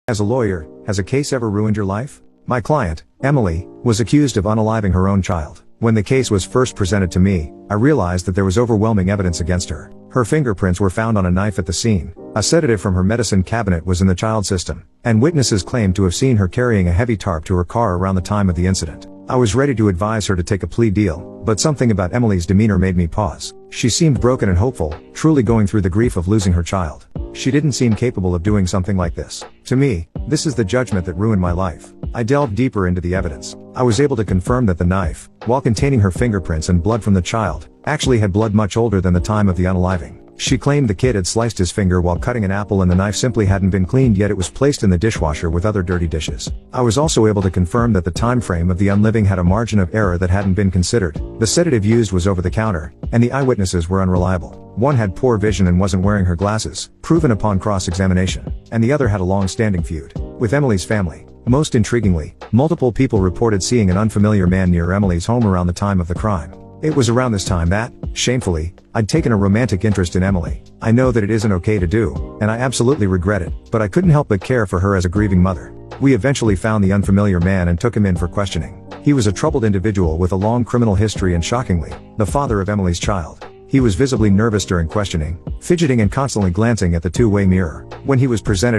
As a lawyer, has a case ever ruined your life? My client, Emily, was accused of unaliving her own child. When the case was first presented to me, I realized that there was overwhelming evidence against her. Her fingerprints were found on a knife at the scene, a sedative from her medicine cabinet was in the child system, and witnesses claimed to have seen her carrying a heavy tarp to her car around the time of the incident. I was ready to advise her to take a plea deal, but something about Emily's demeanor made me pause. She seemed broken and hopeful, truly going through the grief of losing her child. She didn't seem capable of doing something like this. To me, this is the judgment that ruined my life. I delved deeper into the evidence. I was able to confirm that the knife, while containing her fingerprints and blood from the child, actually had blood much older than the time of the unaliving. She claimed the kid had sliced his finger while cutting an apple and the knife simply hadn't been cleaned yet it was placed in the dishwasher with other dirty dishes. I was also able to confirm that the time frame of the unliving had a margin of error that hadn't been considered. The sedative used was over the counter, and the eyewitnesses were unreliable. One had poor vision and wasn't wearing her glasses, proven upon cross-examination, and the other had a long-standing feud with Emily's family. Most intriguingly, multiple people reported seeing an unfamiliar man near Emily's home around the time of the crime. It was around this time that, shamefully, I'd taken a romantic interest in Emily. I know that it isn't okay to do, and I absolutely regret it, but I couldn't help but care for her as a grieving mother. We eventually found the unfamiliar man and took him in for questioning. He was a troubled individual with a long criminal history and shockingly, the father of Emily's child. He was visibly nervous during questioning, fidgeting and constantly glancing at the two-way mirror. When he was presented